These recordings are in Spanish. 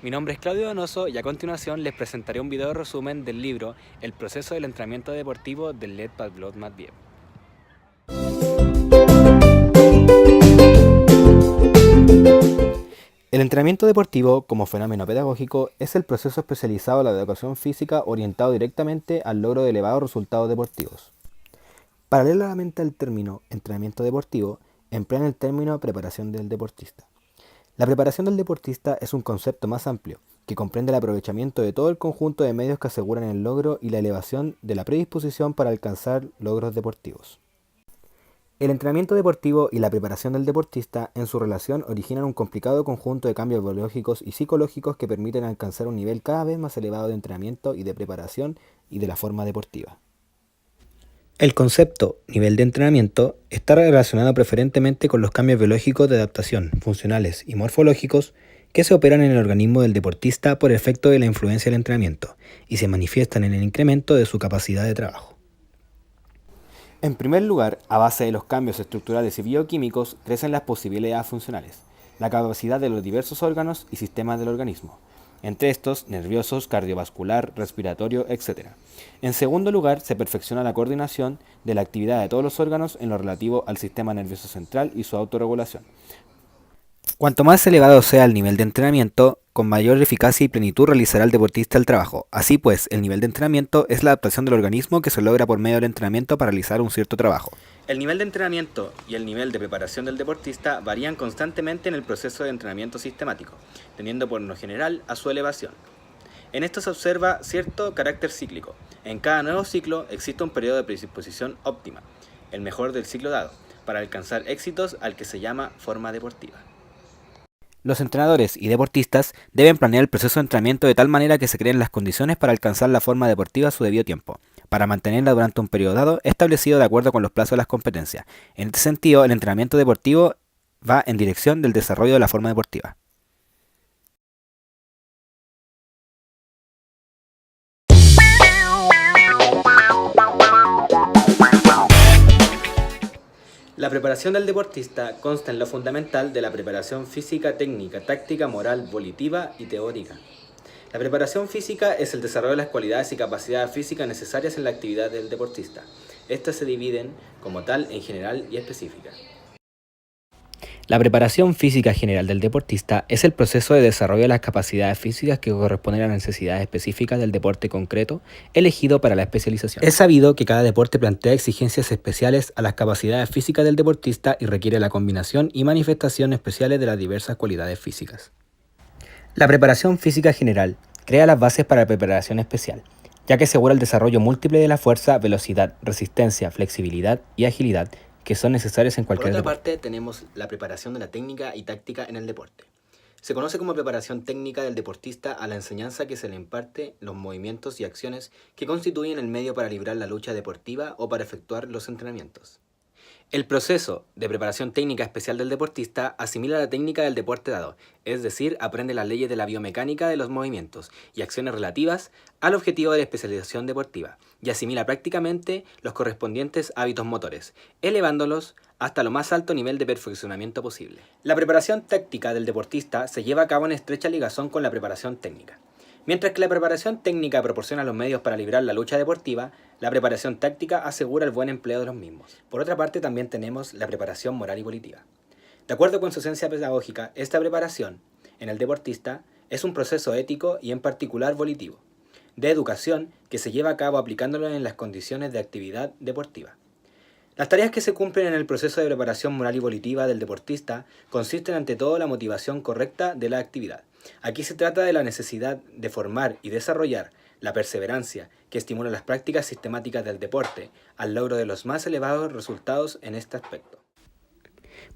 Mi nombre es Claudio Donoso y a continuación les presentaré un video resumen del libro El proceso del entrenamiento deportivo de Lev Pavlov-Matveev. El entrenamiento deportivo, como fenómeno pedagógico, es el proceso especializado de la educación física orientado directamente al logro de elevados resultados deportivos. Paralelamente al término entrenamiento deportivo, emplean el término preparación del deportista. La preparación del deportista es un concepto más amplio, que comprende el aprovechamiento de todo el conjunto de medios que aseguran el logro y la elevación de la predisposición para alcanzar logros deportivos. El entrenamiento deportivo y la preparación del deportista en su relación originan un complicado conjunto de cambios biológicos y psicológicos que permiten alcanzar un nivel cada vez más elevado de entrenamiento y de preparación y de la forma deportiva. El concepto nivel de entrenamiento está relacionado preferentemente con los cambios biológicos de adaptación, funcionales y morfológicos que se operan en el organismo del deportista por efecto de la influencia del entrenamiento y se manifiestan en el incremento de su capacidad de trabajo. En primer lugar, a base de los cambios estructurales y bioquímicos, crecen las posibilidades funcionales, la capacidad de los diversos órganos y sistemas del organismo, entre estos nerviosos, cardiovascular, respiratorio, etc. En segundo lugar, se perfecciona la coordinación de la actividad de todos los órganos en lo relativo al sistema nervioso central y su autorregulación. Cuanto más elevado sea el nivel de entrenamiento, con mayor eficacia y plenitud realizará el deportista el trabajo. Así pues, el nivel de entrenamiento es la adaptación del organismo que se logra por medio del entrenamiento para realizar un cierto trabajo. El nivel de entrenamiento y el nivel de preparación del deportista varían constantemente en el proceso de entrenamiento sistemático, tendiendo por lo general a su elevación. En esto se observa cierto carácter cíclico. En cada nuevo ciclo existe un periodo de predisposición óptima, el mejor del ciclo dado, para alcanzar éxitos al que se llama forma deportiva. Los entrenadores y deportistas deben planear el proceso de entrenamiento de tal manera que se creen las condiciones para alcanzar la forma deportiva a su debido tiempo, para mantenerla durante un periodo dado establecido de acuerdo con los plazos de las competencias. En este sentido, el entrenamiento deportivo va en dirección del desarrollo de la forma deportiva. La preparación del deportista consta en lo fundamental de la preparación física, técnica, táctica, moral, volitiva y teórica. La preparación física es el desarrollo de las cualidades y capacidades físicas necesarias en la actividad del deportista. Estas se dividen, como tal, en general y específica. La preparación física general del deportista es el proceso de desarrollo de las capacidades físicas que corresponden a las necesidades específicas del deporte concreto elegido para la especialización. Es sabido que cada deporte plantea exigencias especiales a las capacidades físicas del deportista y requiere la combinación y manifestación especiales de las diversas cualidades físicas. La preparación física general crea las bases para la preparación especial, ya que asegura el desarrollo múltiple de la fuerza, velocidad, resistencia, flexibilidad y agilidad que son necesarias en cualquier deporte. Por otra parte, tenemos la preparación de la técnica y táctica en el deporte. Se conoce como preparación técnica del deportista a la enseñanza que se le imparte los movimientos y acciones que constituyen el medio para librar la lucha deportiva o para efectuar los entrenamientos. El proceso de preparación técnica especial del deportista asimila la técnica del deporte dado, es decir, aprende las leyes de la biomecánica de los movimientos y acciones relativas al objetivo de la especialización deportiva, y asimila prácticamente los correspondientes hábitos motores, elevándolos hasta lo más alto nivel de perfeccionamiento posible. La preparación táctica del deportista se lleva a cabo en estrecha ligazón con la preparación técnica. Mientras que la preparación técnica proporciona los medios para librar la lucha deportiva, la preparación táctica asegura el buen empleo de los mismos. Por otra parte, también tenemos la preparación moral y volitiva. De acuerdo con su esencia pedagógica, esta preparación en el deportista es un proceso ético y en particular volitivo, de educación que se lleva a cabo aplicándolo en las condiciones de actividad deportiva. Las tareas que se cumplen en el proceso de preparación moral y volitiva del deportista consisten ante todo en la motivación correcta de la actividad. Aquí se trata de la necesidad de formar y desarrollar la perseverancia que estimula las prácticas sistemáticas del deporte al logro de los más elevados resultados en este aspecto.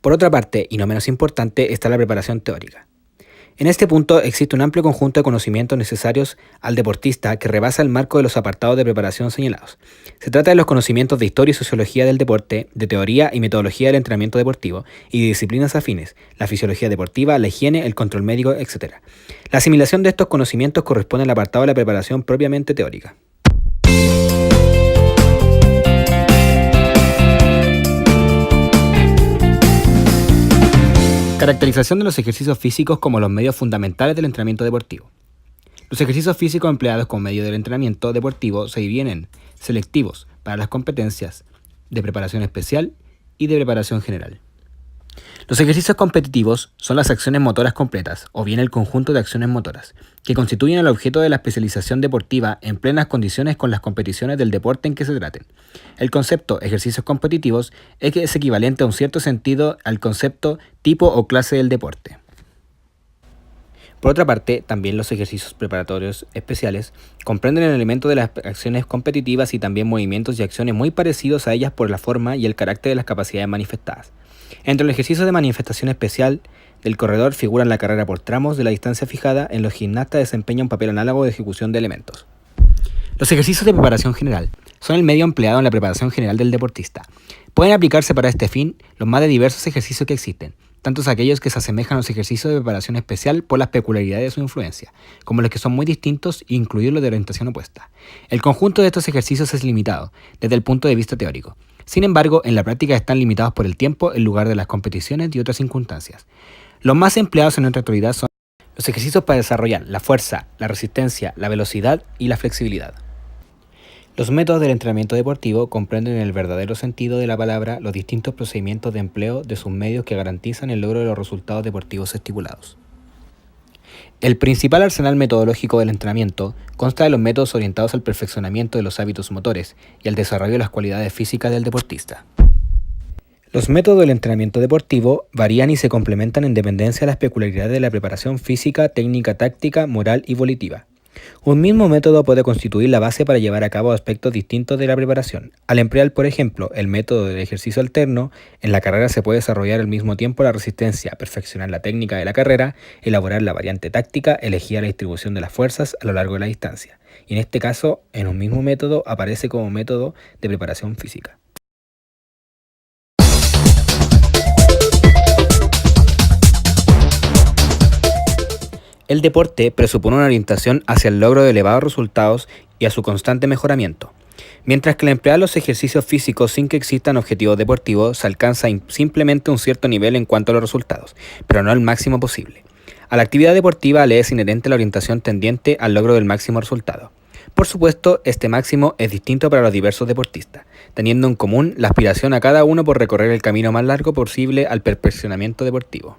Por otra parte, y no menos importante, está la preparación teórica. En este punto existe un amplio conjunto de conocimientos necesarios al deportista que rebasa el marco de los apartados de preparación señalados. Se trata de los conocimientos de historia y sociología del deporte, de teoría y metodología del entrenamiento deportivo y de disciplinas afines, la fisiología deportiva, la higiene, el control médico, etc. La asimilación de estos conocimientos corresponde al apartado de la preparación propiamente teórica. Caracterización de los ejercicios físicos como los medios fundamentales del entrenamiento deportivo. Los ejercicios físicos empleados como medio del entrenamiento deportivo se dividen en selectivos para las competencias, de preparación especial y de preparación general. Los ejercicios competitivos son las acciones motoras completas, o bien el conjunto de acciones motoras, que constituyen el objeto de la especialización deportiva en plenas condiciones con las competiciones del deporte en que se traten. El concepto ejercicios competitivos es equivalente a un cierto sentido al concepto tipo o clase del deporte. Por otra parte, también los ejercicios preparatorios especiales comprenden el elemento de las acciones competitivas y también movimientos y acciones muy parecidos a ellas por la forma y el carácter de las capacidades manifestadas. Entre los ejercicios de manifestación especial del corredor figuran la carrera por tramos de la distancia fijada. En los gimnastas desempeña un papel análogo de ejecución de elementos. Los ejercicios de preparación general son el medio empleado en la preparación general del deportista. Pueden aplicarse para este fin los más de diversos ejercicios que existen, tantos aquellos que se asemejan a los ejercicios de preparación especial por las peculiaridades de su influencia, como los que son muy distintos e incluir los de orientación opuesta. El conjunto de estos ejercicios es limitado desde el punto de vista teórico. Sin embargo, en la práctica están limitados por el tiempo, el lugar de las competiciones y otras circunstancias. Los más empleados en nuestra actualidad son los ejercicios para desarrollar la fuerza, la resistencia, la velocidad y la flexibilidad. Los métodos del entrenamiento deportivo comprenden en el verdadero sentido de la palabra los distintos procedimientos de empleo de sus medios que garantizan el logro de los resultados deportivos estipulados. El principal arsenal metodológico del entrenamiento consta de los métodos orientados al perfeccionamiento de los hábitos motores y al desarrollo de las cualidades físicas del deportista. Los métodos del entrenamiento deportivo varían y se complementan en dependencia de las peculiaridades de la preparación física, técnica, táctica, moral y volitiva. Un mismo método puede constituir la base para llevar a cabo aspectos distintos de la preparación. Al emplear, por ejemplo, el método del ejercicio alterno, en la carrera se puede desarrollar al mismo tiempo la resistencia, perfeccionar la técnica de la carrera, elaborar la variante táctica, elegir la distribución de las fuerzas a lo largo de la distancia. Y en este caso, en un mismo método aparece como método de preparación física. El deporte presupone una orientación hacia el logro de elevados resultados y a su constante mejoramiento. Mientras que al emplear los ejercicios físicos sin que existan objetivos deportivos, se alcanza simplemente un cierto nivel en cuanto a los resultados, pero no el máximo posible. A la actividad deportiva le es inherente la orientación tendiente al logro del máximo resultado. Por supuesto, este máximo es distinto para los diversos deportistas, teniendo en común la aspiración a cada uno por recorrer el camino más largo posible al perfeccionamiento deportivo.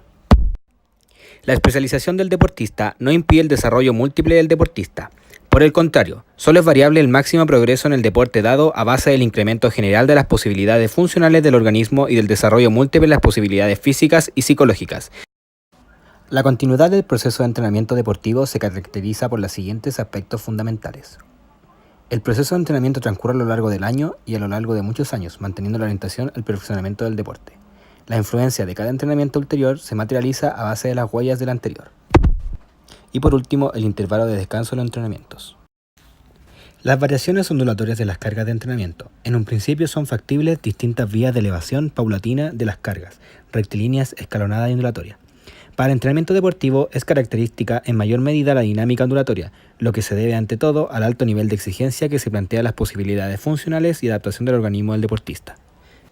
La especialización del deportista no impide el desarrollo múltiple del deportista. Por el contrario, solo es variable el máximo progreso en el deporte dado a base del incremento general de las posibilidades funcionales del organismo y del desarrollo múltiple de las posibilidades físicas y psicológicas. La continuidad del proceso de entrenamiento deportivo se caracteriza por los siguientes aspectos fundamentales. El proceso de entrenamiento transcurre a lo largo del año y a lo largo de muchos años, manteniendo la orientación al perfeccionamiento del deporte. La influencia de cada entrenamiento ulterior se materializa a base de las huellas del anterior. Y por último, el intervalo de descanso en los entrenamientos. Las variaciones ondulatorias de las cargas de entrenamiento. En un principio son factibles distintas vías de elevación paulatina de las cargas, rectilíneas, escalonadas y ondulatorias. Para el entrenamiento deportivo es característica en mayor medida la dinámica ondulatoria, lo que se debe ante todo al alto nivel de exigencia que se plantea las posibilidades funcionales y adaptación del organismo del deportista.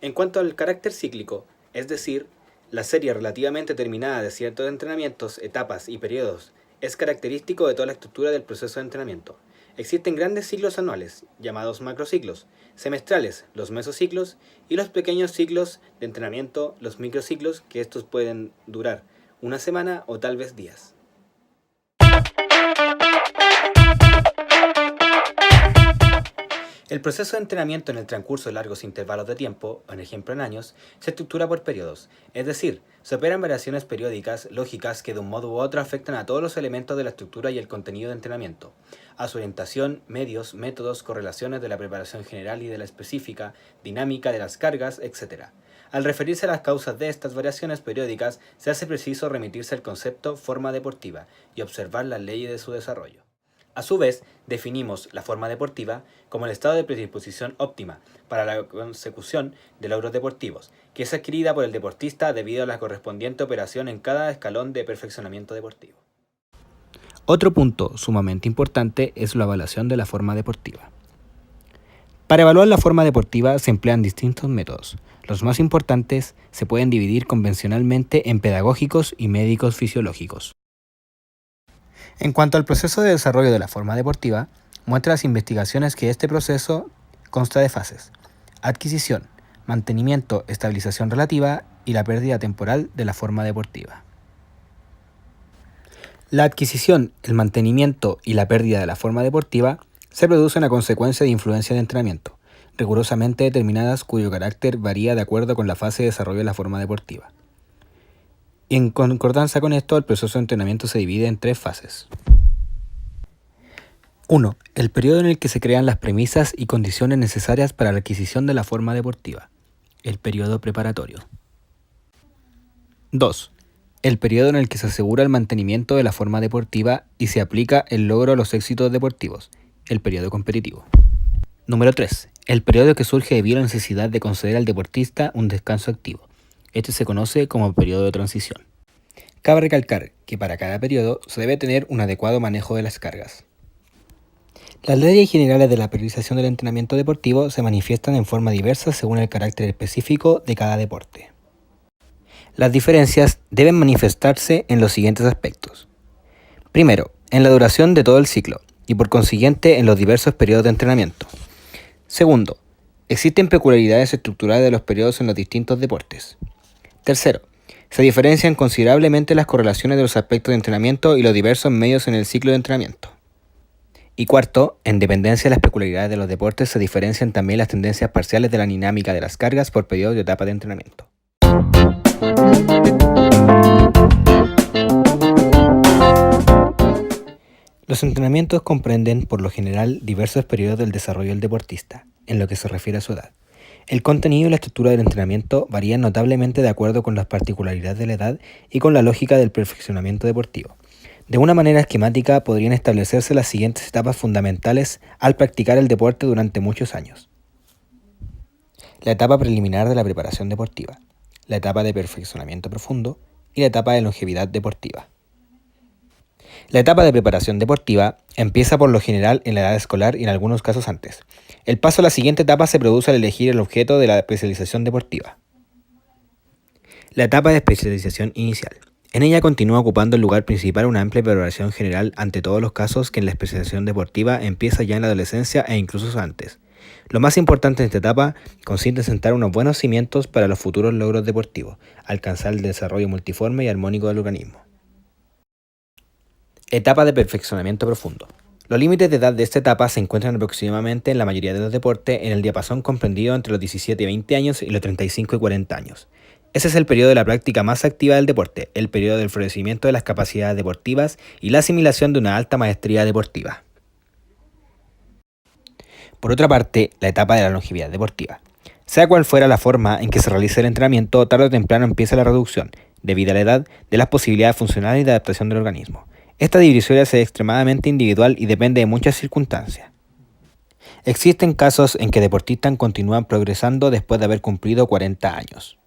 En cuanto al carácter cíclico, es decir, la serie relativamente terminada de ciertos entrenamientos, etapas y periodos, es característico de toda la estructura del proceso de entrenamiento. Existen grandes ciclos anuales, llamados macrociclos, semestrales, los mesociclos, y los pequeños ciclos de entrenamiento, los microciclos, que estos pueden durar una semana o tal vez días. El proceso de entrenamiento en el transcurso de largos intervalos de tiempo, por ejemplo en años, se estructura por periodos, es decir, se operan variaciones periódicas lógicas que de un modo u otro afectan a todos los elementos de la estructura y el contenido de entrenamiento, a su orientación, medios, métodos, correlaciones de la preparación general y de la específica, dinámica de las cargas, etc. Al referirse a las causas de estas variaciones periódicas, se hace preciso remitirse al concepto forma deportiva y observar las leyes de su desarrollo. A su vez, definimos la forma deportiva como el estado de predisposición óptima para la consecución de logros deportivos, que es adquirida por el deportista debido a la correspondiente operación en cada escalón de perfeccionamiento deportivo. Otro punto sumamente importante es la evaluación de la forma deportiva. Para evaluar la forma deportiva se emplean distintos métodos. Los más importantes se pueden dividir convencionalmente en pedagógicos y médicos fisiológicos. En cuanto al proceso de desarrollo de la forma deportiva, muestra las investigaciones que este proceso consta de fases: adquisición, mantenimiento, estabilización relativa y la pérdida temporal de la forma deportiva. La adquisición, el mantenimiento y la pérdida de la forma deportiva se producen a consecuencia de influencias de entrenamiento, rigurosamente determinadas, cuyo carácter varía de acuerdo con la fase de desarrollo de la forma deportiva. Y en concordancia con esto, el proceso de entrenamiento se divide en 3 fases. 1. El periodo en el que se crean las premisas y condiciones necesarias para la adquisición de la forma deportiva, el periodo preparatorio. 2. El periodo en el que se asegura el mantenimiento de la forma deportiva y se aplica el logro de los éxitos deportivos, el periodo competitivo. Número 3. El periodo que surge debido a la necesidad de conceder al deportista un descanso activo. Este se conoce como periodo de transición. Cabe recalcar que para cada periodo se debe tener un adecuado manejo de las cargas. Las leyes generales de la periodización del entrenamiento deportivo se manifiestan en forma diversa según el carácter específico de cada deporte. Las diferencias deben manifestarse en los siguientes aspectos. Primero, en la duración de todo el ciclo y por consiguiente en los diversos periodos de entrenamiento. Segundo, existen peculiaridades estructurales de los periodos en los distintos deportes. Tercero, se diferencian considerablemente las correlaciones de los aspectos de entrenamiento y los diversos medios en el ciclo de entrenamiento. Y cuarto, en dependencia de las peculiaridades de los deportes se diferencian también las tendencias parciales de la dinámica de las cargas por periodos de etapa de entrenamiento. Los entrenamientos comprenden, por lo general, diversos periodos del desarrollo del deportista, en lo que se refiere a su edad. El contenido y la estructura del entrenamiento varían notablemente de acuerdo con las particularidades de la edad y con la lógica del perfeccionamiento deportivo. De una manera esquemática podrían establecerse las siguientes etapas fundamentales al practicar el deporte durante muchos años. La etapa preliminar de la preparación deportiva, la etapa de perfeccionamiento profundo y la etapa de longevidad deportiva. La etapa de preparación deportiva empieza por lo general en la edad escolar y en algunos casos antes. El paso a la siguiente etapa se produce al elegir el objeto de la especialización deportiva. La etapa de especialización inicial. En ella continúa ocupando el lugar principal una amplia preparación general ante todos los casos que en la especialización deportiva empieza ya en la adolescencia e incluso antes. Lo más importante en esta etapa consiste en sentar unos buenos cimientos para los futuros logros deportivos, alcanzar el desarrollo multiforme y armónico del organismo. Etapa de perfeccionamiento profundo. Los límites de edad de esta etapa se encuentran aproximadamente en la mayoría de los deportes en el diapasón comprendido entre los 17 y 20 años y los 35 y 40 años. Ese es el periodo de la práctica más activa del deporte, el periodo del florecimiento de las capacidades deportivas y la asimilación de una alta maestría deportiva. Por otra parte, la etapa de la longevidad deportiva. Sea cual fuera la forma en que se realice el entrenamiento, tarde o temprano empieza la reducción, debido a la edad, de las posibilidades funcionales y de adaptación del organismo. Esta división es extremadamente individual y depende de muchas circunstancias. Existen casos en que deportistas continúan progresando después de haber cumplido 40 años.